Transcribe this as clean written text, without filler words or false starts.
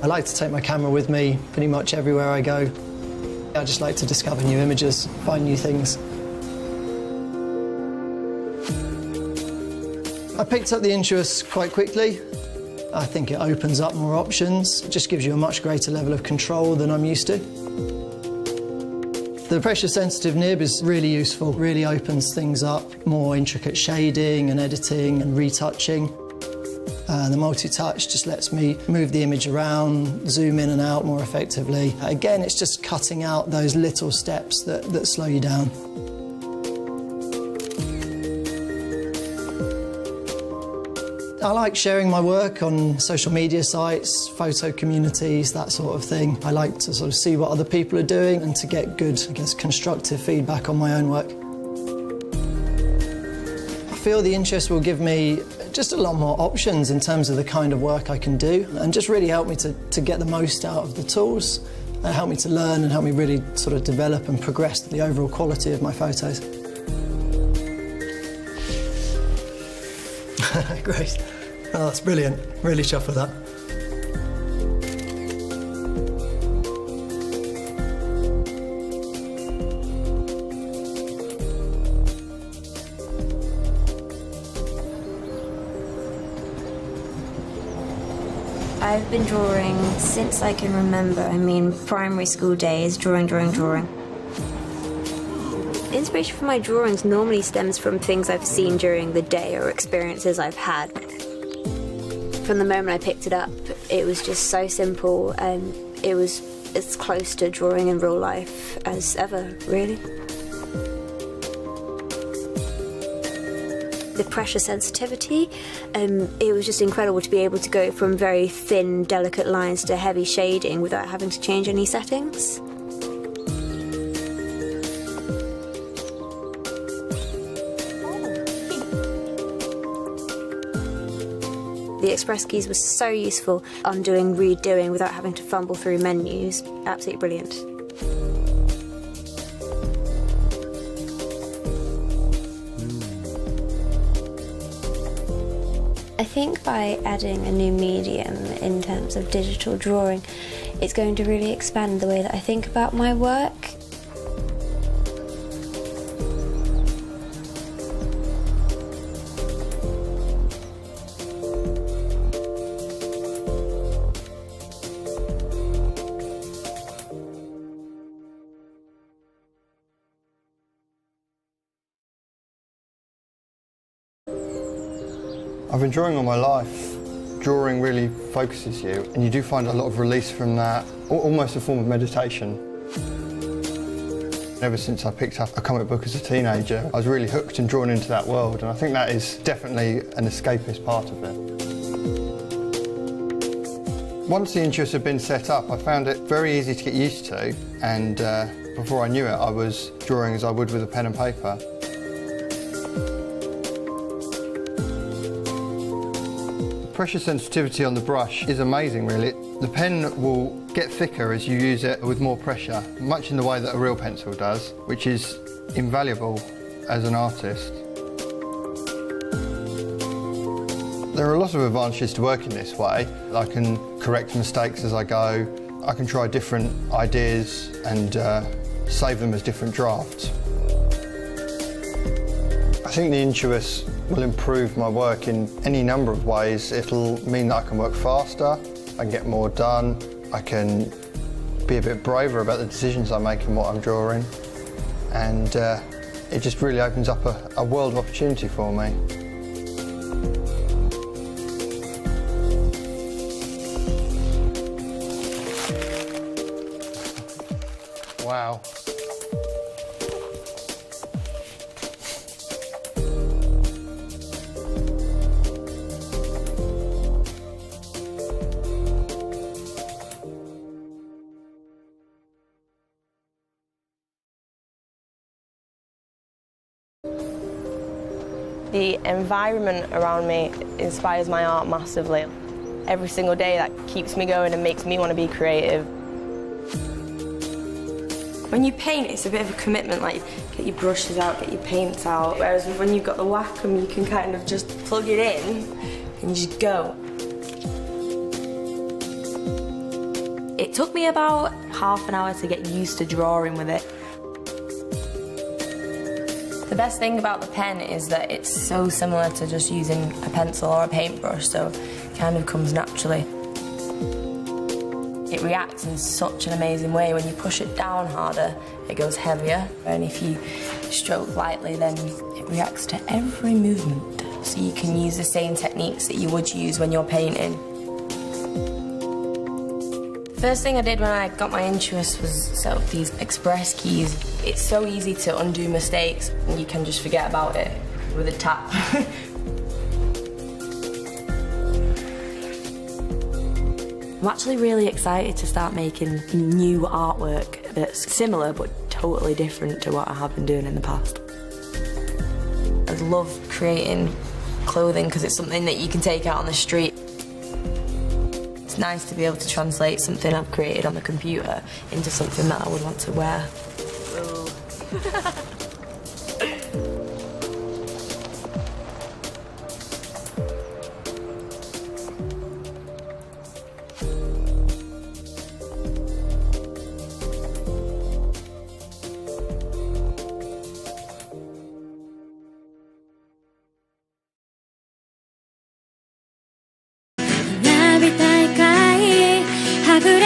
I like to take my camera with me pretty much everywhere I go. I just like to discover new images, find new things. I picked up the interest quite quickly. I think it opens up more options. It just gives you a much greater level of control than I'm used to. The pressure-sensitive nib is really useful, really opens things up, more intricate shading and editing and retouching. The multi-touch just lets me move the image around, zoom in and out more effectively. Again, it's just cutting out those little steps that slow you down. I like sharing my work on social media sites, photo communities, that sort of thing. I like to sort of see what other people are doing and to get good, I guess, constructive feedback on my own work. I feel the interest will give me just a lot more options in terms of the kind of work I can do and just really help me to get the most out of the tools, help me to learn and help me really sort of develop and progress the overall quality of my photos. Great. Oh, that's brilliant. Really chuffed with that. I've been drawing since I can remember. I mean, primary school days, drawing. Inspiration for my drawings normally stems from things I've seen during the day or experiences I've had. From the moment I picked it up, it was just so simple and it was as close to drawing in real life as ever, really. The pressure sensitivity, it was just incredible to be able to go from very thin, delicate lines to heavy shading without having to change any settings. The express keys were so useful, undoing, redoing without having to fumble through menus. Absolutely brilliant. I think by adding a new medium in terms of digital drawing, it's going to really expand the way that I think about my work. I've been drawing all my life. Drawing really focuses you, and you do find a lot of release from that, almost a form of meditation. Ever since I picked up a comic book as a teenager, I was really hooked and drawn into that world, and I think that is definitely an escapist part of it. Once the interest had been set up, I found it very easy to get used to, and before I knew it, I was drawing as I would with a pen and paper. Pressure sensitivity on the brush is amazing, really. The pen will get thicker as you use it with more pressure, much in the way that a real pencil does, which is invaluable as an artist. There are a lot of advantages to working this way. I can correct mistakes as I go, I can try different ideas and save them as different drafts. I think the Intuos will improve my work in any number of ways. It'll mean that I can work faster, I can get more done, I can be a bit braver about the decisions I make and what I'm drawing, and it just really opens up a world of opportunity for me. Wow. The environment around me inspires my art massively. Every single day that keeps me going and makes me want to be creative. When you paint, it's a bit of a commitment, like get your brushes out, get your paints out, whereas when you've got the Wacom, you can kind of just plug it in and you just go. took me about half an hour to get used to drawing with it. The best thing about the pen is that it's so similar to just using a pencil or a paintbrush, so it kind of comes naturally. It reacts in such an amazing way. When you push it down harder, it goes heavier, and if you stroke lightly, then it reacts to every movement. So you can use the same techniques that you would use when you're painting. First thing I did when I got my interest was set up these express keys. It's so easy to undo mistakes, and you can just forget about it with a tap. I'm actually really excited to start making new artwork that's similar but totally different to what I have been doing in the past. I love creating clothing because it's something that you can take out on the street. It's nice to be able to translate something I've created on the computer into something that I would want to wear.「花火大会はぐれ